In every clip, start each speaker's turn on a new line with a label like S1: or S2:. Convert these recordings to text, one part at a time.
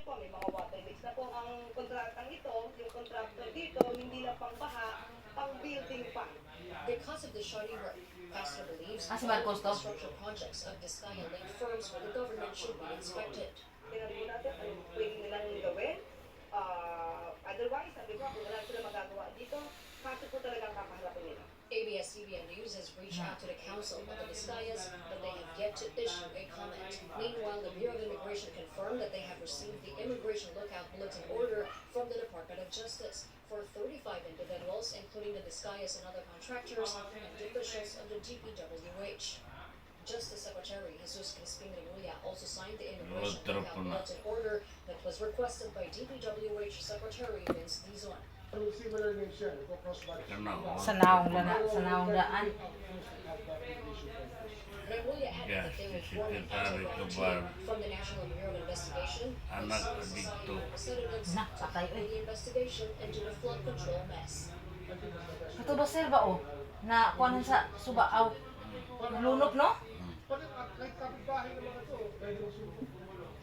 S1: niyo po, may mga water leaks na po ang kontratang ito, yung contractor dito, hindi lang pang baha, pang building pa.
S2: Because of the shoddy work, Castro believes
S3: Si
S2: all
S3: Marcos to?
S2: construction projects of Vizcaya-linked firms by the government should be inspected.
S1: Tingnan po natin anong pwede nilang gawin. Otherwise, sabi ko, kung wala sila magagawa dito, kaso po talagang kakaharapin nila.
S2: ABS-CBN News has reached out to the Council of the Vizcayas, but they have yet to issue a comment. Meanwhile, the Bureau of Immigration confirmed that they have received the Immigration Lookout Bulletin Order from the Department of Justice for 35 individuals, including the Vizcayas and other contractors and officials of the DPWH. Justice Secretary Jesus Crispin Remulla also signed the Immigration Lookout Bulletin Order that was requested by DPWH Secretary Vince Dizon.
S4: Similar names yan. Cross-body.
S3: Sa naong daan.
S2: Remulla added that they will form an anti-graft team from the National Bureau of Investigation and civil society representatives to help in the investigation into the flood control mess.
S3: Ito ba sir ba o? Na kuanan sa subaaw. Nalunok no?
S4: Pati kahit kapitbahay ng mga ito, pwede mo sumubok.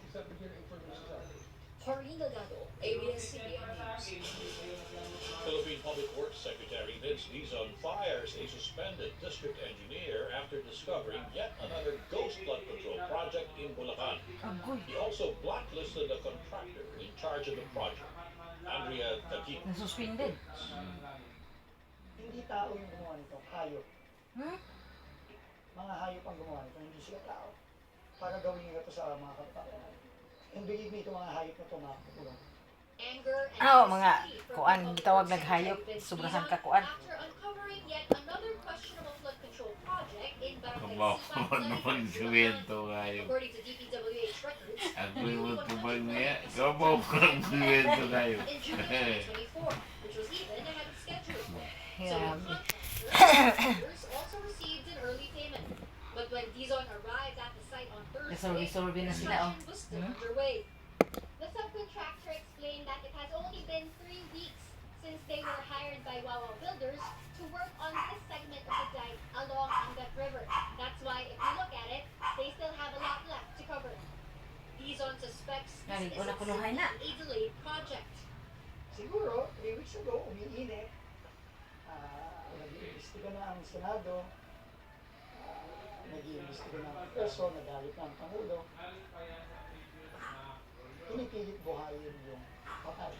S4: Isa bigyan ng information sa akin.
S2: Corinne Delgado, ABS-CBN News.
S5: Philippine Public Works Secretary Vince Dizon fires a suspended district engineer after discovering yet another ghost flood control project in Bulacan.
S3: Agoy.
S5: He also blacklisted the contractor in charge of the project, Andrea Taquito.
S3: Nasuspended.
S6: Hindi tao yung gumawa nito, hayop.
S3: Hmm?
S6: Mga hayop ang gumawa nito, hindi sila tao. Para gawin nila ito sa mga kapatid. And believe me, ito mga hayop na ito makakatulong.
S2: Anger and
S3: Mga
S2: hostility from
S3: kuan,
S2: the
S3: tawag
S2: Public
S3: naghayop,
S2: Secretary
S3: sobrahan
S2: Vince
S3: ka
S2: Dizon
S3: kuan.
S2: after uncovering yet another questionable flood control project in Barangay
S7: Kabaw
S2: Sipag,
S7: naman
S2: Bulacan.
S7: kwento kayo.
S2: According to DPWH records,
S7: Ako yung tubag niya. Kabaw ng kwento kayo.
S2: in June 2024, which was even ahead of schedule. So
S3: Yeah.
S2: the contractors also received an early payment. But when Dizon arrived at the site on Thursday,
S3: Resolve na sila oh.
S2: construction was still underway.
S8: The subcontractor explained that it has only been 3 weeks since they were hired by Wawa Builders to work on this segment of the dike along Angat River. That's why if you look at it, they still have a lot left to cover.
S2: Dizon suspects this
S3: Galing
S2: is
S3: ko na kunuhay na.
S2: a delayed project.
S6: Siguro, 3 weeks ago, umiinit. Nag-iimbestiga na ang Senado. Nag-iimbestiga na ang Kongreso, nagalit na ang Pangulo. Pinipilit buhayin yung patay.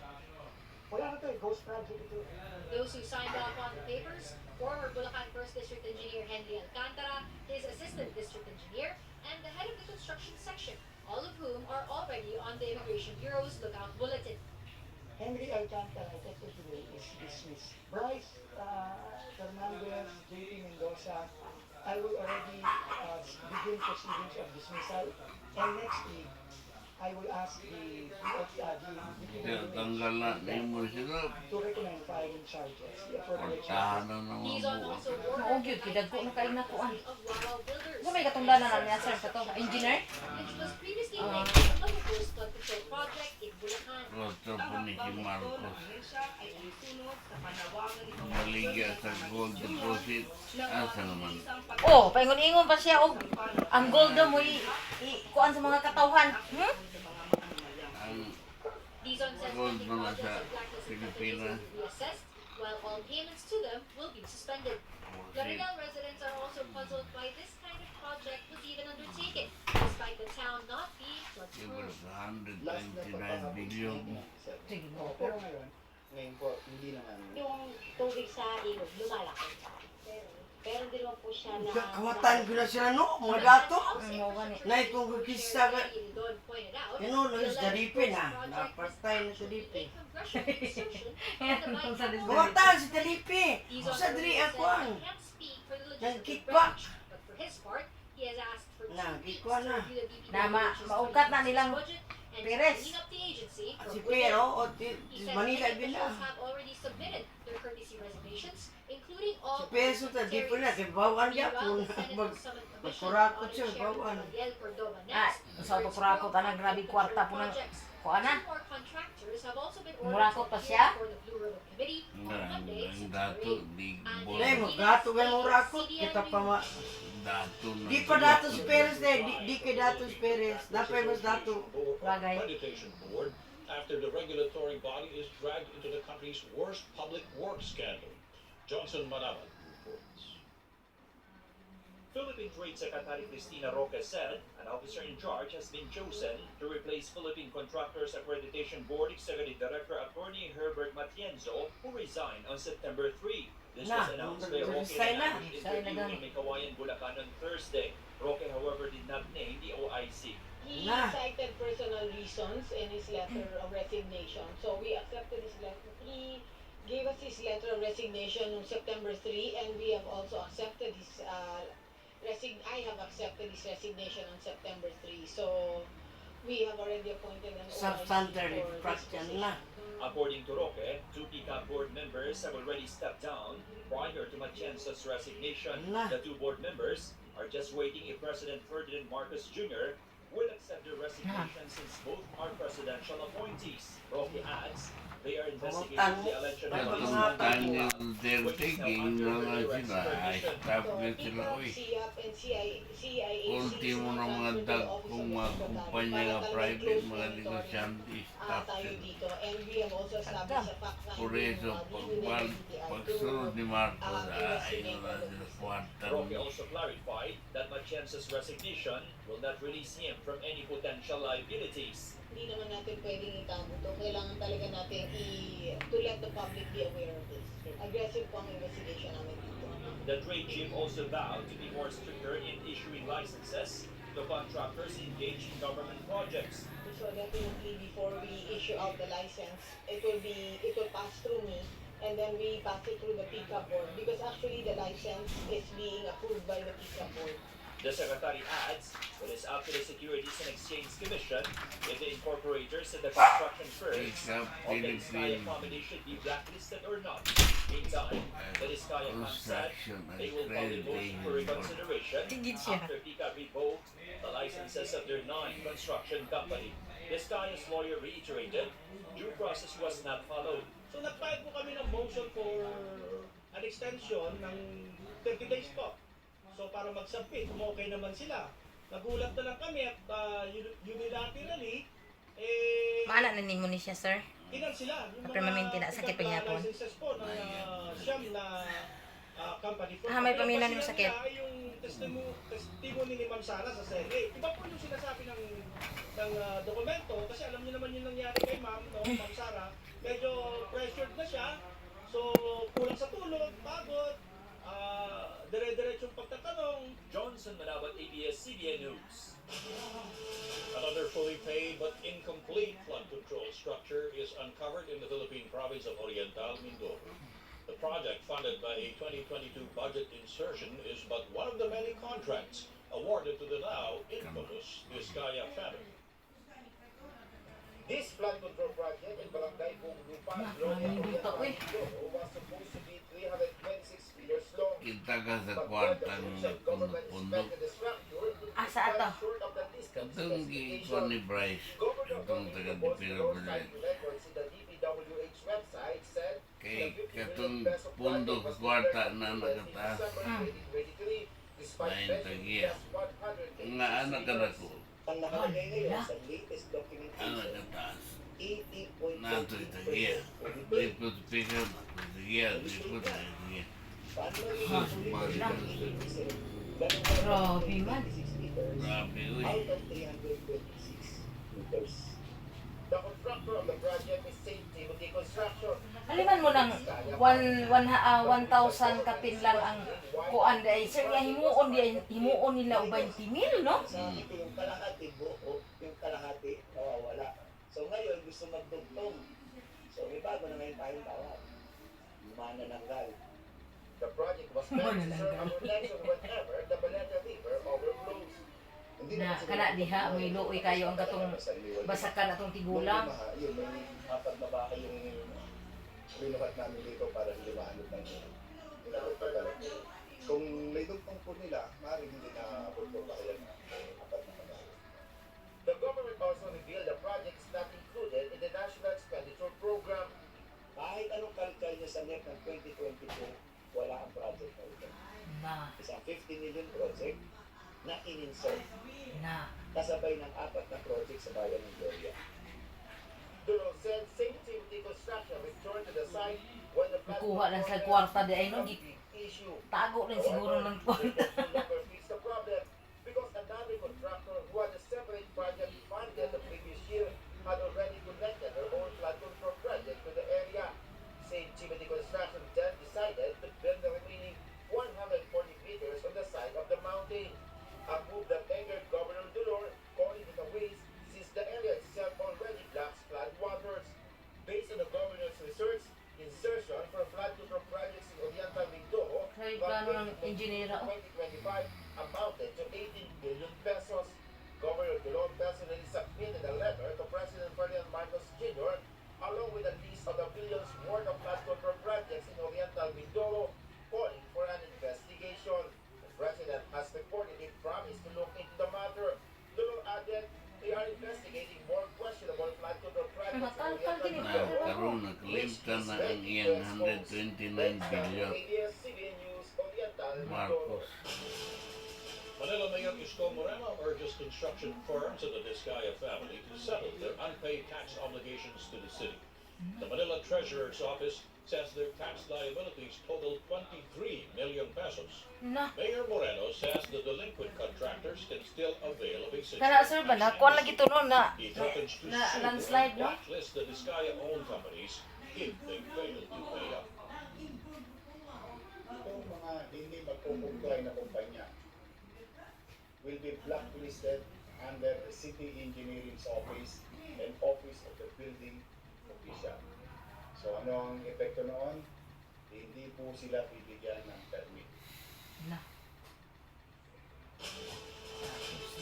S6: Wala na ito, ghost project ito.
S2: Those who signed off on the papers, former Bulacan 1st District Engineer Henry Alcantara, his Assistant District Engineer, and the head of the construction section, all of whom are already on the Immigration Bureau's lookout bulletin.
S6: Henry Alcantara, effective today, is dismissed. Bryce Fernandez, JP Mendoza, I will already begin proceedings of dismissal. And next week, I will ask the
S7: Tanggal na mo sila.
S6: to recommend filing charges. The appropriate
S7: Pagtahan
S6: charges.
S7: na ng mga
S2: Dizon
S7: buwan.
S2: also
S3: Maog
S2: ordered
S3: yun, kidagko na kayo na kuan.
S2: of Wawa Builders,
S3: Sa may katungdanan na niya sir kato, engineer?
S2: which was previously linked to another ghost flood control project in Bulacan.
S7: Roto po ni si Marcos.
S1: Ay susunod sa panawagan nitong
S7: Maligya sa gold deposit. Asa naman?
S3: Oh, paingon-ingon pa siya og ang gold daw mo kuan sa mga katawhan. Hmm?
S7: Ang
S2: Dizon says
S7: gold
S2: any
S7: naman
S2: projects
S7: sa
S2: of blacklisted companies
S7: Pilipinas.
S2: will be assessed, while all payments to them will be suspended. Lareal residents are also puzzled why this kind of project was even undertaken, despite the town not being flood-proof.
S7: Siguro sa 129 billion.
S3: Sige mo.
S6: Pero ngayon po, hindi naman.
S8: Yung tubig sa ilog, lumalaki. Pero hindi naman po siya na...
S9: Kamatayan ko na sila no, mga dato.
S3: Mo gani.
S9: Na itong kukista ka.
S2: Don pointed out,
S9: Ano, nagis Dalipe na. Napatay na sa
S2: a
S9: Dalipe.
S2: congressional insertion
S3: Ayan,
S2: that might
S3: kung sa
S2: have
S3: Dalipe.
S9: Kamatayan si Dalipe.
S2: Dizon
S9: Sa diri
S2: said
S9: ako
S2: he can't speak for the
S9: Nang
S2: legislative
S9: kickback.
S2: branch, but for his part, he has asked for 2
S9: Nah,
S2: weeks
S9: kickback
S2: to
S9: na.
S2: review the DPWH's
S3: Na maukat na nilang
S2: 2026 budget and to
S3: Perez.
S2: clean up the agency
S9: At
S2: from
S9: si
S2: within.
S9: Pero o
S2: He said
S9: Manila
S2: many
S9: din
S2: officials
S9: na.
S2: have already submitted their courtesy resignations
S8: including all
S9: Sa peso ta, di po na, kay bawan niya po. Magkurakot siya, bawan.
S3: Ah, sa autokurakot ana grabe kwarta po ng kuana. Murakot pa siya?
S7: Ang dato, di boy.
S9: Nay, magato ba mo rakot? Kita pa ma...
S7: Dato na.
S9: Di pa dato si Perez eh, di kay dato si Perez. Dapat mas dato.
S3: Bagay.
S5: Accreditation Board after the regulatory body is dragged into the country's worst public works scandal. Johnson Manabat reports.
S10: Philippine Trade Secretary Cristina Roque said an officer in charge has been chosen to replace Philippine Contractors Accreditation Board Executive Director Attorney Herbert Matienzo, who resigned on September 3. This was announced by Roque in an interview in Mikawayan, Bulacan on Thursday. Roque, however, did not name the OIC.
S11: He cited personal reasons in his letter of resignation. So we accepted his letter. He gave us his letter of resignation on September 3, and we have also accepted his I have accepted his resignation on September 3. So we have already appointed an OIC
S9: Substandard
S11: for this
S9: fraction
S11: position.
S9: na.
S10: According to Roque, two PCAP board members have already stepped down prior to Matienzo's resignation. The two board members are just waiting if President Ferdinand Marcos Jr. will accept their resignation since both are presidential appointees. Roque adds they are investigating the election of
S7: Tanya Duterte, ginawa sila, ay stop na sila, uy. Ultimo ng mga dagkong mga kumpanya nga private, mga negosyante, stop sila. Por eso, pagsunod ni Marcos, ay wala sila kwarta.
S10: Roque also clarified that Matienzo's resignation will not release him from any potential liabilities.
S11: Hindi naman natin pwedeng itago ito. Kailangan talaga natin to let the public be aware of this. Aggressive po ang investigation namin dito.
S10: The trade chief also vowed to be more stricter in issuing licenses to contractors engaged in government projects.
S11: So definitely before we issue out the license, it will pass through me, and then we pass it through the PCAP board, because actually the license is being approved by the PCAP board.
S10: The secretary adds it is up to the Securities and Exchange Commission if the incorporators at the construction firms of the Diskaya family should be blacklisted or not. Meantime, the Diskaya camp said they will file a motion for reconsideration after PCAP revoked the licenses of their 9 construction company. Diskaya's lawyer reiterated due process was not followed.
S4: So nag-file po kami ng motion for an extension ng 30 days po. So para mag-submit, kung okay naman sila. Nagulat na lang kami at unilaterally,
S3: Maana na nimo ni siya, sir.
S4: ilan sila? Yung
S3: Permanente na, sakit pa gyapon.
S4: licenses po ng siyam na company.
S3: May pamilya nimo sakit.
S4: Yung testimony ni Ma'am Sara sa Senate. Iba po yung sinasabi ng dokumento, kasi alam niyo naman yung nangyari kay Ma'am, no? Ma'am Sara. Medyo pressured na siya. So, kulang sa tulog, pagod, dire-diretsong pagtatanong.
S10: Johnson Manabat, ABS-CBN News.
S5: Another fully paid but incomplete flood control structure is uncovered in the Philippine province of Oriental Mindoro. The project, funded by a 2022 budget insertion, is but one of the many contracts awarded to the now infamous Diskaya family.
S12: This flood control project in Barangay Bunglupan, was supposed to be 326 meters long.
S7: Kita ka sa kwarta ng pundok.
S3: Asa ato?
S7: Itong giikon ni Bryce, itong taga-dipiro ba rin. Kay katong pundok kwarta na nakataas. Main tagiya. Nga anak ka na ko.
S12: Ang nakalagay ngayon sa latest documentation,
S7: Anak ka taas.
S12: 80.2
S7: Nato itagiya. Lipot pikam. Tagiya, lipot tagiya.
S3: Grabe man.
S7: Grabe, uy.
S12: out of 326 meters. The contractor of the project is Safety Multi Construction.
S3: Aliman mo ng 1,000 kapin lang ang kuan day. Sir, nga himuon nila o 20,000, no?
S12: Ito yung kalahati buo, yung kalahati nawawala. So ngayon gusto magtugtong. So may bago na ngayon tayong tawag. Manananggal. The project was meant to serve a protection whenever the Baleta River overflows.
S3: Na kana diha may luoy kayo ang katong basakan atong tigulang.
S12: Yun, may apat na bahay yung rinuhat namin dito para liwanag ng Kung may dugtong po nila, maaaring hindi na abot po kaya na apat na pagkain.
S13: The government also revealed the project is not included in the National Expenditure Program.
S12: Kahit anong kalkal niya sa NEP ng 2022, wala ang project na ito.
S3: Na.
S12: Isang 50 million project na in-insert.
S3: Na.
S12: Kasabay ng 4 na project sa bayan ng Gloria.
S13: Duro said St. Timothy Construction returned to the site when the flood
S3: Nakuha lang sa kwarta di ay no.
S13: issue.
S3: Tago rin siguro ng kwarta.
S13: Will never fix the problem because another contractor who had a separate project funded the previous year had already connected their own flood control project to the area. St. Timothy Construction then decided to build the remaining 140 meters on the side of the mountain, a move that angered Governor Dulor, calling it a waste since the area itself already blocks flood waters. Based on the governor's research, insertion for flood control projects in Oriental Mindoro
S3: May plano ng engineer oh.
S13: 2025 amounted to 18 billion pesos. Governor Dulor personally submitted a letter to President Ferdinand Marcos Jr. along with a list of the billions worth of flood control projects in Oriental Mindoro, calling for an investigation. The President has reportedly promised to look into the matter. Dulor added they are investigating more questionable flood control projects in Oriental Mindoro.
S7: Nagkaroon naglimtan na ang iyang 129 billion.
S13: ABS-CBN News, Oriental
S7: Marcos.
S5: Manila Mayor Isko Moreno urges construction firms of the Vizcaya family to settle their unpaid tax obligations to the city. The Manila Treasurer's Office says their tax liabilities total 23 million pesos.
S3: Na.
S5: Mayor Moreno says the delinquent contractors can still avail of a
S3: Kana sir ba na kuan lagi to no na
S5: He threatens to
S3: na
S5: sue
S3: landslide
S5: and
S3: no.
S5: blacklist the Vizcaya-owned companies if they fail to pay up.
S12: Itong mga hindi magkukumply na kumpanya will be blacklisted under the City Engineering's Office and Office of the Building Official. So ano ang epekto noon? Hindi po sila bibigyan ng permit.
S3: Na.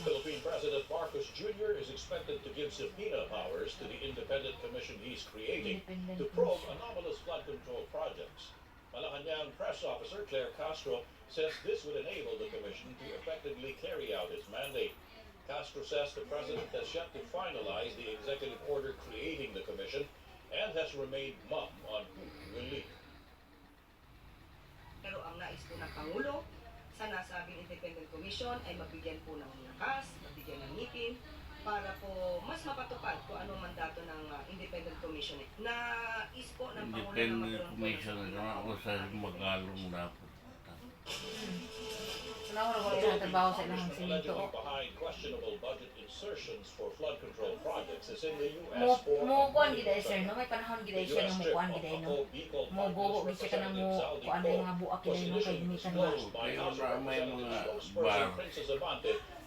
S5: Philippine President Marcos Jr. is expected to give subpoena powers to the independent commission he's creating to probe anomalous flood control projects. Malacanang press officer Claire Castro says this would enable the commission to effectively carry out its mandate. Castro says the president has yet to finalize the executive order creating the commission and has remained mum on who will lead.
S1: Pero ang nais po ng Pangulo sa nasabing Independent Commission ay mabigyan po ng lakas, mabigyan ng ngipin, para po mas mapatupad kung ano mandato ng Independent Commission. Nais po ng Pangulo na
S7: Independent
S1: magkaroon po
S7: Commission na ako sa magalong dapat.
S3: Sana wala ko trabaho sa ilang
S5: Allegedly
S3: simento.
S5: behind questionable budget insertions for flood control projects is in the
S3: Mo
S5: U.S. for
S3: mo kuan gid ay sir no may panahon gid ay siya mo kuan gid ay no. Mo gogo gid siya kanang mo kuan ay mga buak gid ay no kay gimikan mo.
S7: Kaya may mga bar.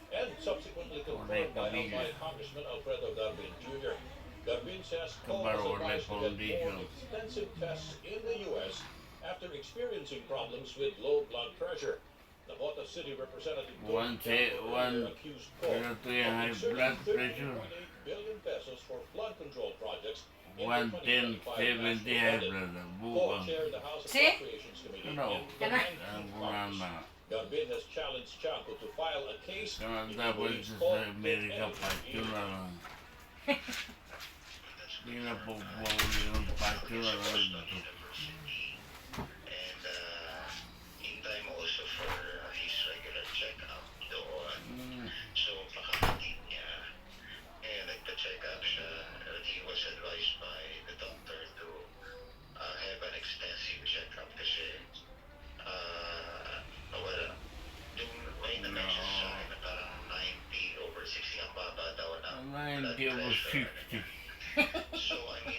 S5: And subsequently confirmed by Congressman Alfredo Garbin Jr. Garbin says Cole has advised to get more extensive tests in the U.S. after experiencing problems with low blood pressure. Navota City Representative accused Cole
S7: Pero ito yung high
S5: of
S7: blood
S5: inserting
S7: pressure.
S5: 3.8 billion pesos for flood control projects in
S7: 110,
S5: the 2025
S7: 70
S5: national
S7: high
S5: budget.
S7: blood.
S5: Cole
S7: Buwang.
S5: chaired the House
S3: See?
S5: Appropriations Committee
S7: Ano?
S5: in the
S3: Kana?
S5: 19th
S7: Ang
S5: Congress.
S7: na.
S5: Garbin has challenged Chanco to file a case
S7: Kaya
S5: if he
S7: dapat
S5: believes
S7: sa
S5: Cole
S7: Amerika
S5: did
S7: patyo
S5: anything
S7: na lang. Hindi na po pumuli ng patyo na lang dito.
S13: And hintay mo also for his regular check-up doon. So, pakapatid niya. And nagpa-check up siya. And he was advised by the doctor to have an extensive check-up kasi wala. Yung may na-mention sa akin na parang 90 over 60 ang baba daw ng blood
S7: 90 over
S13: pressure.
S7: 60.
S13: So, I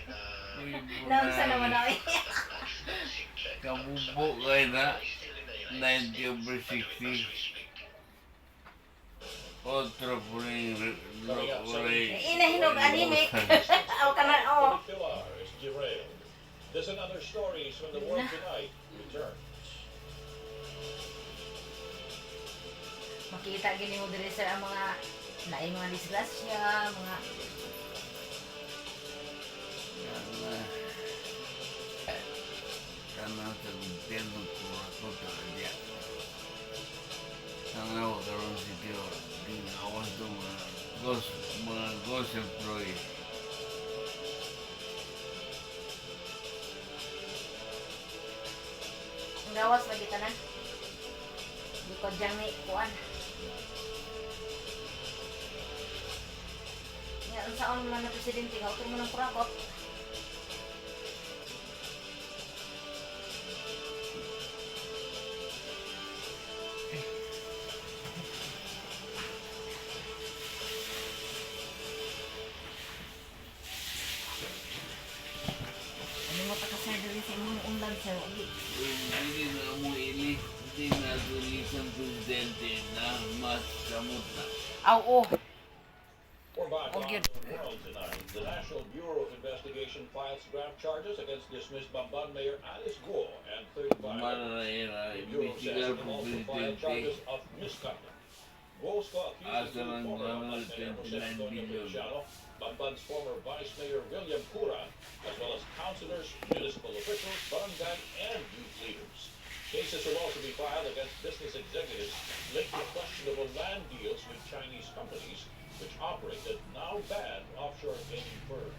S13: mean,
S3: Nausa naman ako.
S13: extensive check-up.
S7: Kabubo kayo na 90 over 60. Otro po rin
S3: Inahinog anime. Aw kana oh.
S5: Pilar is derailed. There's another stories when the world tonight returns.
S3: Makita gini mo diri sa mga naay mga disgrasya, mga
S7: Kana sa gobyerno ko.
S3: gawas lagi tanan. Di ko dyan ni kuan. Nga, ang saan man na presidente nga, utong mo ng kurakot. Ano mo takasay dali sa imong unlan sir?
S7: Hindi na mo ini, hindi na tulisan presidente na mas kamuta.
S3: Aw, oh.
S5: We're back
S3: Oh,
S5: on
S3: good.
S5: the world tonight. The National Bureau of Investigation files draft charges against dismissed Bamban Mayor Alice Guo and 35 others.
S7: Marahera,
S5: The Bureau says
S7: imbestigar
S5: it
S7: po
S5: also filed
S7: presidente.
S5: charges of misconduct. Guo's co-accused
S7: Asa lang
S5: include former
S7: naman
S5: Bamban Mayor Jose
S7: 29
S5: Antonio
S7: billion.
S5: Feliciano, Bamban's former Vice Mayor William Cura, as well as councilors, municipal officials, barangay, and youth leaders. Cases will also be filed against business executives linked to questionable land deals with Chinese companies which operated now banned offshore gaming firms.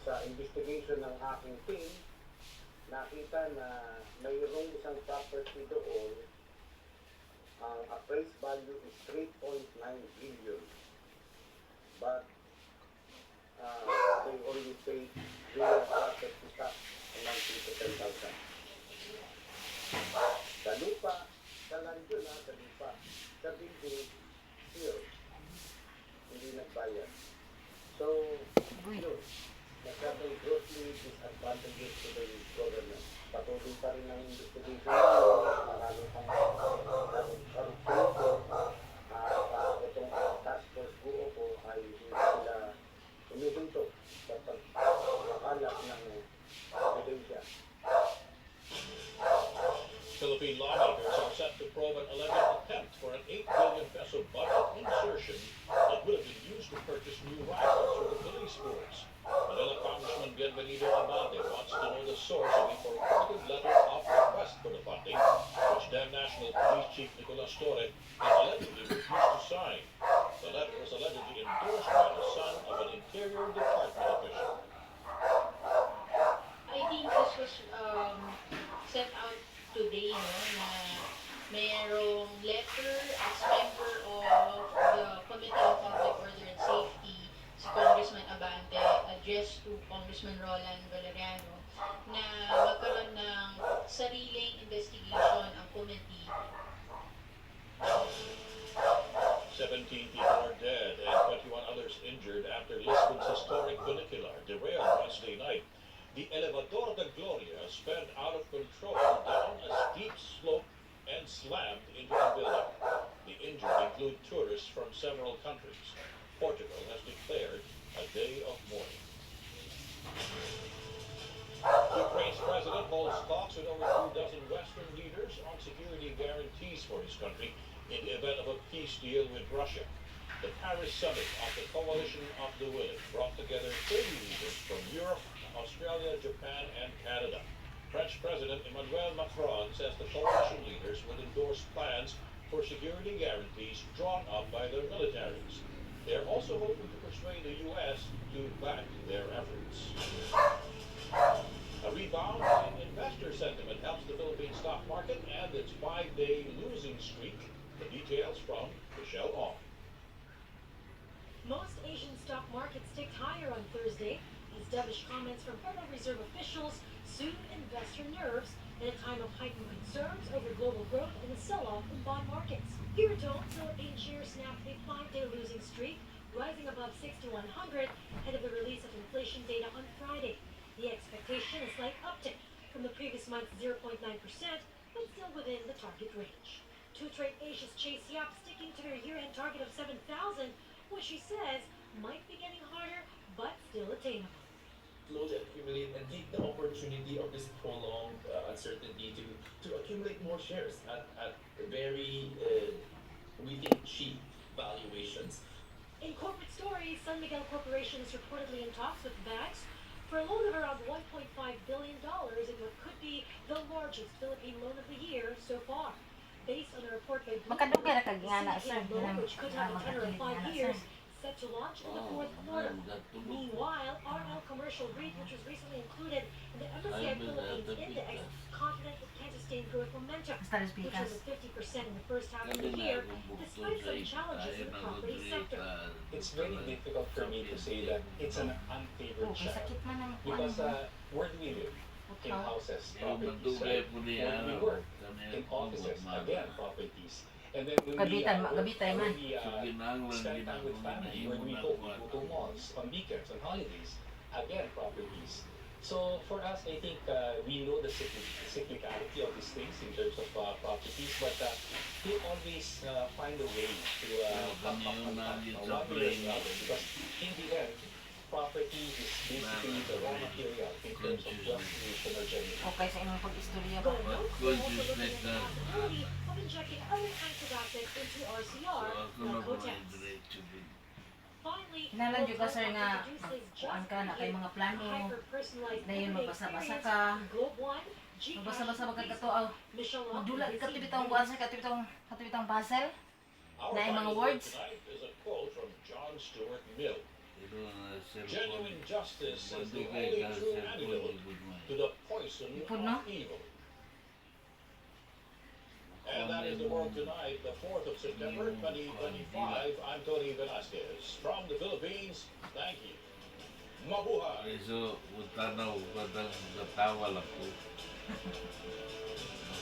S13: Sa investigation ng aking team, nakita na mayroong isang property doon, ang appraised value is 3.9 billion. But they only paid real property tax amounting to 10,000. Sa lupa, sa land yun sa lupa, sa building, zero. Hindi nagbayad. So, yun, masyadong grossly disadvantages to the government. Patuloy pa rin ang investigation namin, marami pang corruption at itong task force buo ko ay hindi sila umihinto sa pagkakalap ng ebidensya.
S5: Philippine lawmakers are set to probe an alleged attempt for an 8 billion peso budget insertion that would have been used to purchase new rifles for the police force. Manila Congressman Bienvenido Abate wants to know the source of a purported letter of request for the funding, which then National Police Chief Nicolas Torre had allegedly refused to sign. The letter was allegedly endorsed by the son of an Interior Department official.
S11: I think this was sent out today, no, na mayroong letter as member of the Committee on Public Order and Safety, si Congressman Abante, addressed to Congressman Roland Valeriano, na magkaroon ng sariling investigation ang committee.
S5: 17 people are dead and 21 others injured after Lisbon's historic funicular derailed Wednesday night. The Elevador de Gloria sped out of control down a steep slope and slammed into the building. The injured include tourists from several countries. Portugal has declared a day of mourning. Ukraine's president holds talks with over 2 dozen Western leaders on security guarantees for his country in the event of a peace deal with Russia. The Paris summit of the Coalition of the Willing brought together 30 leaders from Europe, Australia, Japan, and Canada. French President Emmanuel Macron says the coalition leaders would endorse plans for security guarantees drawn up by their militaries. They are also hoping to persuade the U.S. to back their efforts. A rebound in investor sentiment helps the Philippine stock market and its 5-day losing streak. The details from Michelle Ong.
S14: Most Asian stock markets ticked higher on Thursday as dovish comments from Federal Reserve officials soothed investor nerves in a time of heightened concerns over global growth and the sell-off in bond markets. Puriton, Philippine shares snapped a 5-day losing streak, rising above 6100 ahead of the release of inflation data on Friday. The expectation is a slight uptick from the previous month's 0.9%, but still within the target range. Two Trade Asia's Chase Yap sticking to their year-end target of 7,000, which she says might be getting harder, but still attainable.
S15: Slowly accumulate and take the opportunity of this prolonged uncertainty to accumulate more shares at very, we think, cheap valuations.
S14: In corporate stories, San Miguel Corporation is reportedly in talks with banks for a loan of around $1.5 billion in what could be the largest Philippine loan of the year so far. Based on a report by Bloomberg,
S3: Makadugay ra kag
S14: the
S3: ingana, sir,
S14: syndicated loan,
S3: na-
S14: which could have a tenor of
S3: makadugay
S14: 5
S3: ingana,
S14: years,
S3: sir.
S14: set to launch in the fourth quarter. Meanwhile, RL Commercial REIT, which was recently included in the MSCI Philippines Index, confident it can sustain growth momentum,
S3: Hasta las
S14: which
S3: picas.
S14: was at 50% in the first half of the year, despite some challenges in the property sector.
S16: It's very difficult for me to say that it's an unfavored
S3: Okay,
S16: channel
S3: sakit man ang
S16: because where do we live? In houses, properties,
S7: Dugay
S16: right?
S7: po
S16: Where
S7: niya,
S16: do we work? In offices, again, properties. And then when
S3: Gabitan, gabitay man.
S16: when we spend time with family, where do we go? We go to malls on weekends, on holidays, again, properties. So for us, I think we know the cyclicality of these things in terms of properties, but we always find a way to come up on top, one way or another, because in the end, property is basically the raw material in terms of wealth creation or generation.
S3: Okay sa imong pag-istorya ba?
S14: Going out, we're also looking at the possibility of injecting other kinds of assets into RCR, like hotels. Finally,
S3: Hinalan jud ka, sir, nga
S14: produces
S3: kuan ka na kay mga plano.
S14: hyper-personalized
S3: Dayon
S14: everyday
S3: magbasa-basa
S14: experience
S3: ka.
S14: from Globe One, Gcash,
S3: Magbasa-basa ba kadto aw?
S14: Michelle
S3: Magdula
S14: Rock,
S3: ka tibitang kuan sa katibitang puzzle.
S5: Our
S3: Na yung mga
S5: final
S3: words.
S5: word tonight is a quote from John Stuart Mill. Genuine justice is the only true antidote to the poison
S3: Ipod, no?
S5: of evil. And that is the world tonight, the 4th of September, 2025. I'm Tony Velasquez from the Philippines. Thank you. Mabuhay!
S7: So, utanaw ko ng katawa lang ko.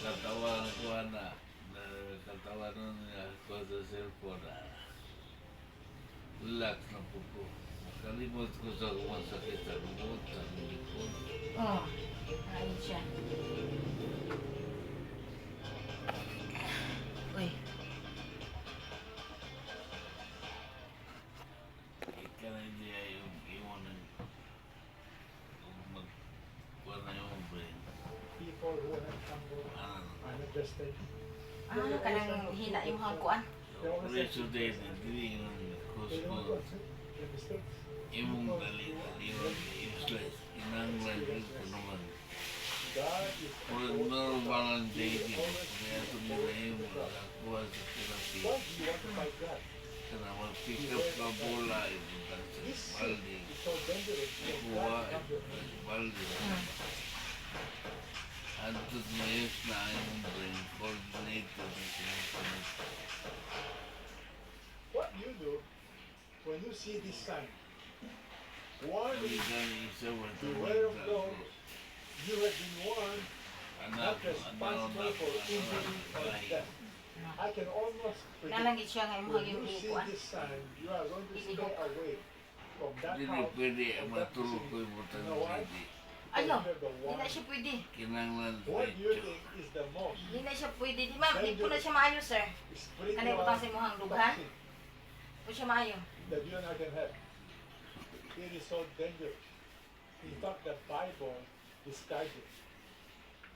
S7: Katawa ko na. Katawa nun ako sa cellphone na. Relax na po ko. Kalimot ko sa kumasakit sa lubot, sa likod.
S3: Oh. Ayun siya. Uy.
S7: Ika na hindi ay iwan ng magkuha na yung brain.
S6: People who are humble are not just like
S3: Kanang hina yung mga kuan.
S7: Preso din, hindi yung kuspo. Imong dali-dali yung useless. Inanglan ko naman. Kung normal ang dating, kaya tumulayin mo, nakakuha sa therapy. Kana mag-pick up ka bola, ibutan sa balde. Ikuha, ibutan sa balde. Antos mayos na ang brain coordinated na sinusunod.
S6: what you do when you see this sign. Warning, beware of those you have been warned, not responsible for injury or death. I can almost predict
S3: Nalangit siya nga imong
S6: when you see
S3: kuan.
S6: this sign, you are going to stay away from that
S7: Hindi
S6: house.
S7: pwede
S6: from that
S7: matulog ko
S6: vicinity.
S7: ibutan
S6: You
S7: sa
S6: know why?
S7: balde.
S3: Ano?
S6: Because you're the
S3: Di na
S6: one.
S3: siya pwede.
S7: Kinanglan
S6: What do you
S7: diretso.
S6: think is the most
S3: Di na siya pwede. Di ma, di po na siya maayo, sir.
S6: spiritual
S3: Kanay butang sa imong lughan.
S6: toxin
S3: Po siya maayo.
S6: that you and I can have? It is so dangerous. In fact, the Bible describes it.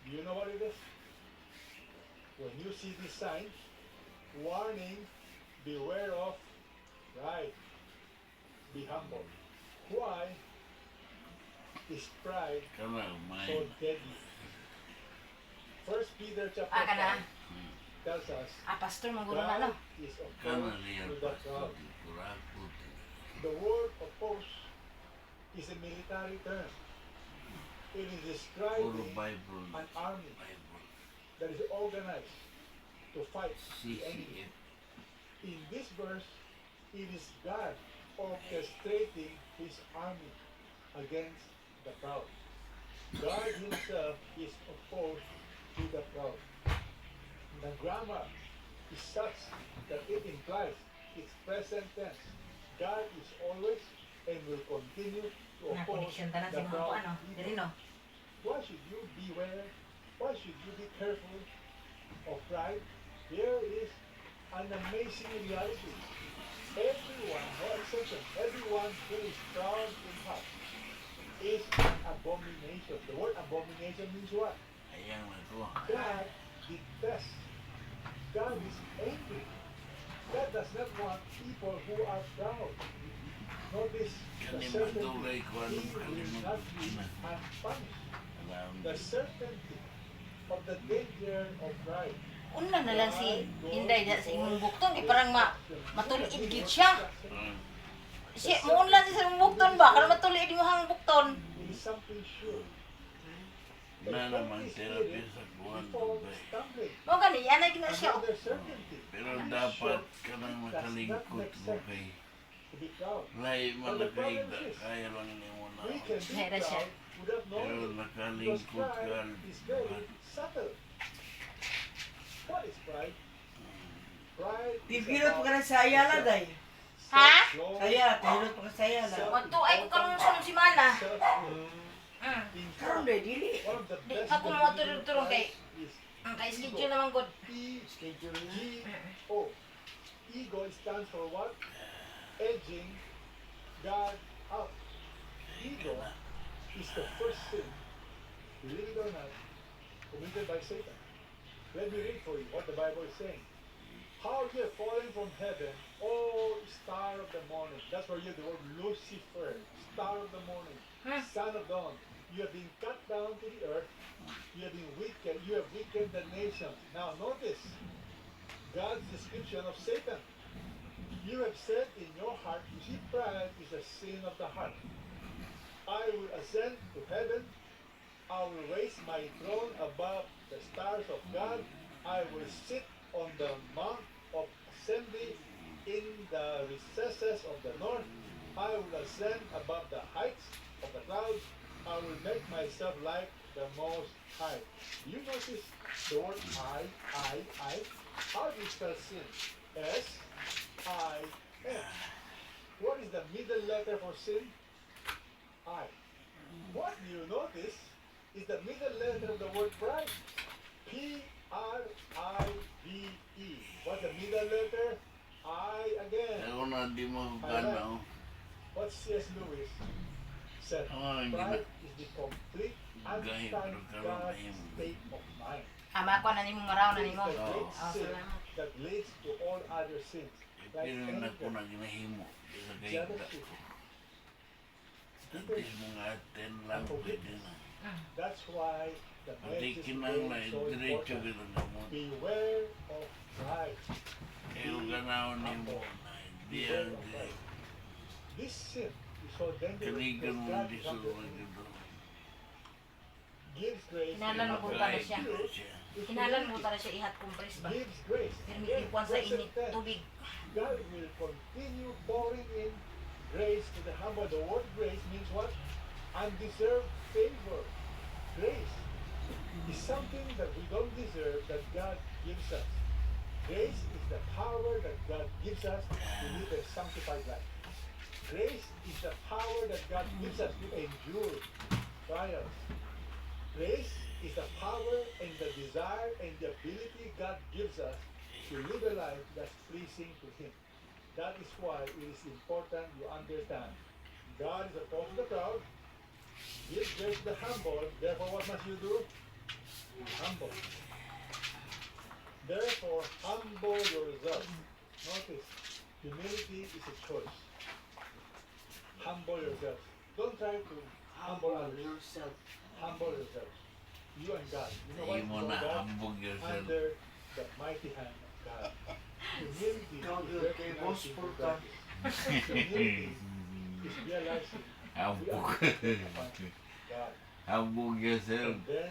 S6: Do you know what it is? When you see this sign, warning, beware of pride. Be humble. Why is pride
S7: Kana,
S6: so
S7: umayin.
S6: deadly? First Peter chapter
S3: Kana.
S6: 5 tells us
S3: Pastor, magulo na, no?
S6: God is
S7: Kana
S6: opposed
S7: niya
S6: to the proud.
S7: kurakot.
S6: The word oppose is a military term. It is
S7: Puro
S6: describing
S7: Bible.
S6: an army
S7: Bible.
S6: that is organized to fight the enemy.
S7: CCF.
S6: In this verse, it is God orchestrating his army against the proud. God himself is opposed to the proud. The grammar is such that it implies its present tense. God is always and will continue to oppose
S3: Na-connection tanan sa
S6: the
S3: mga
S6: proud
S3: kuan, no? Dili,
S6: people.
S3: no?
S6: Why should you beware? Why should you be careful of pride? Here is an amazing reality. Everyone, no exception, everyone who is proud in heart is an abomination. The word abomination means what?
S7: Ayan na ko.
S6: God detests. God is angry. God does not want people who are proud. Notice the
S7: Kalimang
S6: certainty.
S7: dulay ko
S6: He
S7: anong
S6: will
S7: kalimang
S6: not be
S7: ina.
S6: unpunished.
S7: Alam.
S6: The certainty of the danger of pride.
S3: Una na lang si Inday da sa imong buktong. Di parang matulid gid siya. Si muunlan sa bukton ba? Kalau matuli di mo hang bukton.
S6: It is something sure.
S7: Na naman therapy sa kuwan dugay.
S3: Mo gani yan ay gina siya.
S6: Another certainty.
S7: Pero dapat ka nang makalingkot dugay.
S6: To be proud.
S7: Lahi man nakaigda, kaya lang ni mo na.
S6: We can be
S3: Hera siya.
S6: proud without
S7: Pero
S6: knowing it. Because
S7: nakalingkot ka.
S6: pride is very subtle. What is pride? Pride is
S9: Pipilot pa ka
S6: about
S9: na sa Ayala, day.
S3: Ha?
S6: self-love,
S9: Ayala, pipilot pa ka sa Ayala.
S3: Magto ay ko karong sunod si Mana.
S6: self-will. In
S9: Karon,
S6: fact,
S9: day, dili.
S6: one of the
S3: Di
S6: best
S3: ako mo
S6: definitions of
S3: turong kay
S6: pride is
S3: ang kay schedule naman gud.
S6: E-G-O. Ego stands for what? Edging God out. Ego is the first sin, believe it or not, committed by Satan. Let me read for you what the Bible is saying. How you have fallen from heaven, O star of the morning. That's where you have the word Lucifer, star of the morning, son of dawn. You have been cut down to the earth. You have been wicked. You have weakened the nations. Now notice God's description of Satan. You have said in your heart, you see, pride is a sin of the heart. I will ascend to heaven. I will raise my throne above the stars of God. I will sit on the mount of assembly in the recesses of the north. I will ascend above the heights of the clouds. I will make myself like the Most High. You notice the word I. How do you spell sin? S-I-N. What is the middle letter for sin? I. What do you notice is the middle letter of the word pride? P-R-I-D-E. What's the middle letter? I again.
S7: Ako na di mo ganaw.
S6: What C.S. Lewis said, pride is the complete anti-God state of mind.
S3: Ama ko na nimo maraw na
S6: It is
S3: nimo.
S6: the great
S3: Oh,
S6: sin
S3: salamat.
S6: that leads to all other sins. Like
S7: Pero na ko
S6: anger,
S7: na ginahimo. Sa kaigda.
S6: jealousy,
S7: Tantis mga 10 lang pwede na.
S6: That's why the
S7: Pati
S6: message is
S7: kinanglan,
S6: so
S7: diretso
S6: important.
S7: gano'n na mo.
S6: Beware of pride.
S7: Kaya ganaw ni mo na hindi ang di.
S6: This sin is so dangerous
S7: Kanigan
S6: because
S7: mo
S6: God
S7: di
S6: comes
S7: sulong
S6: to
S7: ito.
S6: gives grace.
S3: Kinalan mo
S6: and
S3: kung
S6: grace
S3: tala siya.
S7: siya.
S6: is
S3: Kinalan mo
S6: humility.
S3: tara siya ihat compress ba?
S6: Gives grace.
S3: Pero
S6: Again,
S3: may ikuan sa
S6: present
S3: init
S6: tense.
S3: tubig.
S6: God will continue pouring in grace to the humble. The word grace means what? Undeserved favor. Grace is something that we don't deserve that God gives us. Grace is the power that God gives us to live a sanctified life. Grace is the power that God gives us to endure trials. Grace is the power and the desire and the ability God gives us to live a life that's pleasing to Him. That is why it is important you understand. God is opposed to the proud, gives grace to the humble, therefore what must you do? Humble. Therefore, humble yourself. Notice, humility is a choice. Humble yourself. Don't try to humble others. Humble yourself. You and God. You know what?
S7: Hindi mo
S6: You know
S7: na
S6: God
S7: hambog yourself.
S6: under the mighty hand of God. Humility
S9: Ikaw,
S6: is
S9: kay
S6: recognizing
S9: bossful
S6: your
S9: ka.
S6: practice. Humility is realizing we
S7: Hambog.
S6: are dependent upon God.
S7: Hambog yourself.
S6: And then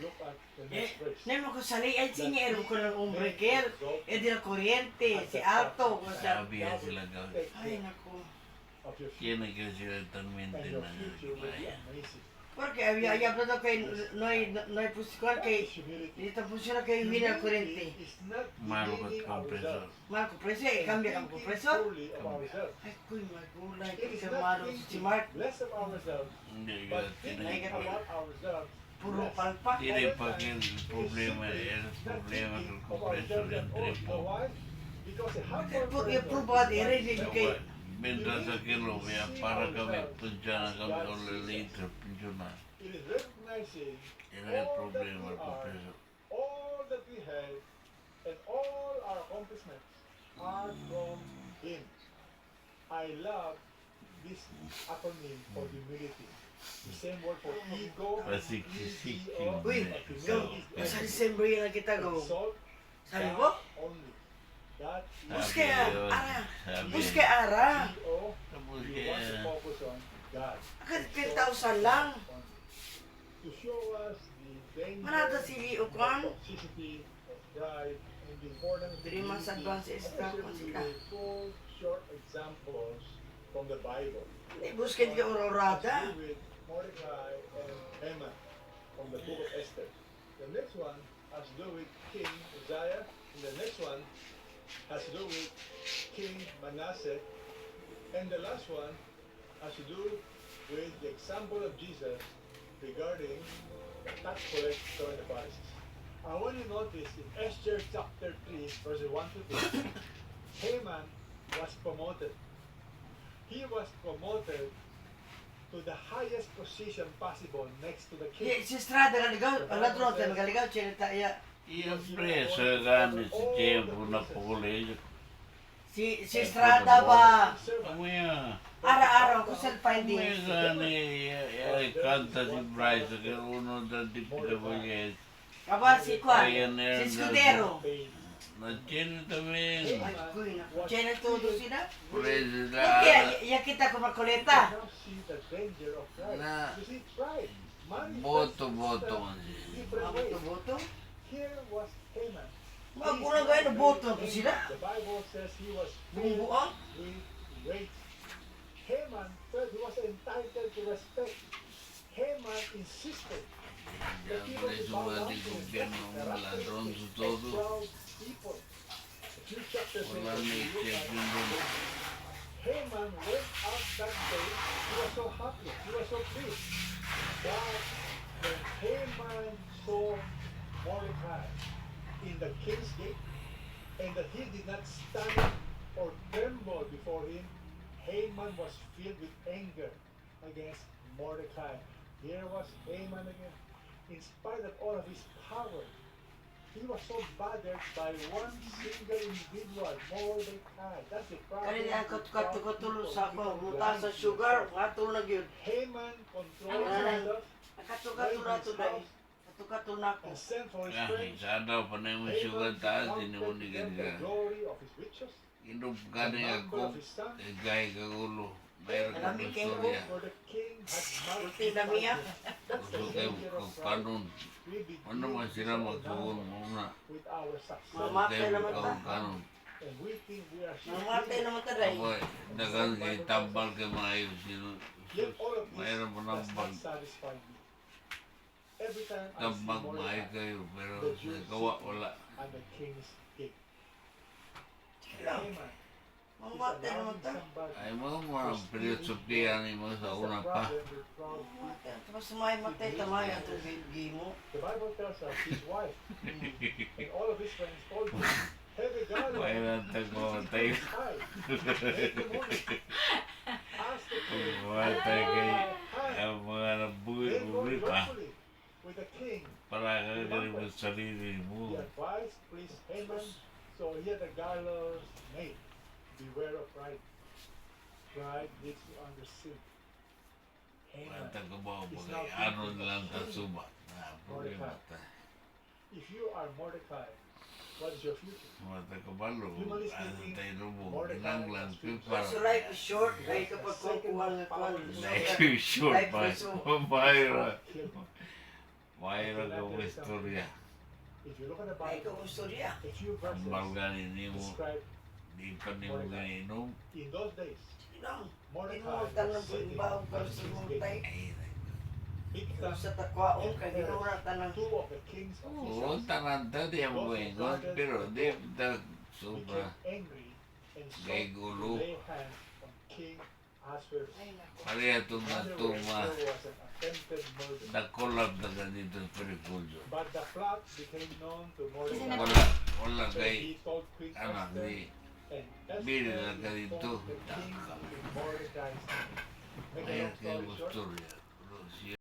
S6: look at the next verse.
S9: Nemo ko salian sinyero ko ng umbreker. E di na kuryente, si Alto, ko sa...
S7: Sabi yan sila gawin.
S9: Ay, naku.
S6: Of your
S7: Kaya nagkasila tanmente
S6: and your
S7: na
S6: future will be
S7: nagbayan.
S6: amazing.
S9: Porque ayab na daw kay Noy Pusikon kay dito po sila kay winner kurente.
S6: Is not
S7: Malo
S6: demeaning
S7: ka kompresor.
S6: ourselves.
S9: Marco Preso, cambia ka kompresor.
S6: Fully of ourselves.
S9: Ay, kuy, magulay.
S6: It is
S9: Kasi
S6: not
S9: malo si
S6: thinking
S9: Mark.
S6: less of ourselves,
S7: Hindi ka
S6: but thinking
S7: tinay.
S6: about ourselves.
S9: Puro
S6: less.
S9: palpak.
S7: Hindi pa kin problema. Yan ang problema ng kompresor yung tripo.
S6: Because a humble
S9: Yung probad, i-ready kay...
S7: Benta sa kilo, kaya para kami punsa na kami ulit later, punsa na.
S6: it is recognizing
S7: Yan ang
S6: all that
S7: problema
S6: we
S7: ng
S6: are,
S7: kompresor.
S6: all that we have, and all our accomplishments are from Him. I love this acronym for humility. The same word for ego,
S7: Pasiksik
S6: E-G-O,
S7: yung
S9: Uy,
S6: but
S9: go.
S6: humility is
S9: Sa December yun ang kita go.
S6: exalt
S9: Sabi
S6: God
S9: mo?
S6: only. That is
S9: Buske ara.
S7: Sabi
S9: Buske ara.
S6: G-O,
S7: Tapos
S4: You want to
S7: kaya,
S4: focus on God.
S9: Akit 10,000 lang.
S4: To show us the danger
S9: Manada si Leo Kwan.
S4: toxicity of pride and the importance of
S9: 3 months
S4: unity,
S9: advance
S4: I
S9: is
S4: share
S9: back
S4: with you
S9: sila.
S4: four short examples from the Bible.
S9: Hindi, buskin ka ororada.
S4: Has to do with Mordecai and Haman from the book of Esther. The next one has to do with King Uzziah, and the next one has to do with King Manasseh, and the last one has to do with the example of Jesus regarding the tax collector and the Pharisees. I want you to notice in Esther chapter 3, verses 1 to 3, Haman was promoted. He was promoted to the highest position possible next to the
S9: Di,
S4: king.
S9: si Estrada naligaw. Alat ron, tayo magaligaw. Chinita iya.
S7: iya presa gani si Tempo na puli.
S9: Si Estrada ba?
S7: Amaya.
S9: Araw-araw ko sa
S7: Amaya
S9: findings.
S7: gani, ya kanta si Bryce, que uno da tipo de boyes.
S9: Aba si Kwan. Si Escudero.
S7: Na tiene también.
S9: Ay, kuy na. China todo sila.
S7: Presa
S9: Kaya, iya kita ko makuleta.
S4: Now see the danger of pride.
S7: Na
S4: You see, pride manifests
S7: boto
S4: itself
S7: man.
S4: different ways.
S9: Boto?
S4: Here was Haman.
S9: Magkulang kayo na boto ko sila.
S4: The Bible says he was
S9: Bumubuang.
S4: with weight. Haman felt he was entitled to respect. Haman insisted the people to bow down to respect the
S7: ladrón su
S4: and
S7: todo.
S4: proud people. A few chapters
S7: Wala
S4: later,
S7: na
S4: we look at
S7: exception.
S4: Haman went out that day. He was so happy. He was so pleased. But when Haman saw Mordecai in the king's gate, and that he did not stand or tremble before him, Haman was filled with anger against Mordecai. Here was Haman again. In spite of all of his power, he was so bothered by one single individual, Mordecai. That's the problem.
S9: Kani ang katulo sa ako. Buta sa sugar. Ngato na yun.
S4: Haman controlled
S9: Ano na?
S4: himself
S9: Katukato na ito dahil. Katukato na ako.
S4: and sent for his
S7: Ah,
S4: friends.
S7: sada pa na yung sugar taas, dinunigan
S4: The
S7: ka.
S4: glory of his riches,
S7: Inom ka na ako, gay ka ulo. Mayroon ka
S9: Alam kayo
S7: storya.
S4: for the king had
S9: Ulti na miya.
S4: That's the
S7: Gusto kayo
S4: danger of pride.
S7: kanon.
S4: We begin
S7: Ano man sila
S4: to
S7: magtuon
S4: now
S7: muna.
S4: with our success,
S9: Mama.
S7: Kayo
S9: naman ta.
S7: kanon.
S4: and we think we are
S9: Mamatay
S4: superior.
S9: naman ta dahil.
S7: Abay, dagan kay tambal kay maayo sino.
S4: Yet all of this
S7: Mayroon mo
S4: does
S7: nang
S4: not satisfy me. Every time I see
S7: tambag maayo
S4: Mordecai
S7: kayo, pero
S4: the Jews
S7: nagawa wala.
S4: at the king's gate,
S9: Lang.
S4: Haman is
S9: Mamatay naman
S4: allowing
S9: ta.
S4: somebody
S7: Ay mo mga filosofiya ni mo sa una pa.
S9: Mamatay. Tapos sumay matay tamay ang tubig mo.
S4: The Bible tells us his wife and all of his friends told him, have a garland
S7: Mayroon tagmamatay.
S4: high, make him holy. Ask the king,
S7: Mamatay kay
S4: high.
S7: ang mga nabuhi
S4: Then go
S7: pa.
S4: joyfully with the king.
S7: Para kagaling mo sa sarili mo.
S4: The advice pleased Haman, so he had a gallows made. Beware of pride. Pride leads you under sin. Haman,
S7: Mata ko ba bagay, ano lang ta suba. Na problema ta.
S4: if you are Mordecai, what is your future?
S7: Mata ko ba lo, ano tayo lubo, inang lang para.
S9: So life is short. Ay kapag kukuha ng kwan.
S7: Life is short pa. Mayroon.
S4: Kill him.
S7: Mayroon ka mo istorya.
S4: If you look at the
S9: Ay
S4: Bible,
S9: ka ustorya.
S4: a few
S7: Ang
S4: verses
S7: balganin ni mo,
S4: describe
S7: di pa ni mo ganinom.
S4: in those days,
S9: Lang.
S4: Mordecai
S9: Inumuntan ng
S4: was sitting
S9: bago
S4: at
S9: para
S4: the
S9: sa
S4: king's
S9: multay.
S4: gate.
S7: Ay,
S4: Bigtan
S9: Sa takwaon kay ginura tanang.
S4: two of the king's
S7: oo,
S4: officials
S7: tananta di ang buhingon, pero di da sobra.
S4: became angry and
S7: Kay
S4: sought to
S7: gulo.
S4: lay hands on King Ahasuerus.
S7: Pareha itong
S4: In other words,
S7: natuma,
S4: there was an attempted murder.
S7: nakulab na ganito sa perikulyo.
S4: But the plot became known to Mordecai.
S7: Wala
S4: So
S7: kay,
S4: he told Queen
S7: anak
S4: Esther,
S7: ni,
S4: and Esther
S7: bili na ganito,
S4: informed the king
S7: taka.
S4: in Mordecai's name. Make a
S7: Ayan
S4: long
S7: kayo
S4: story short,
S7: istorya.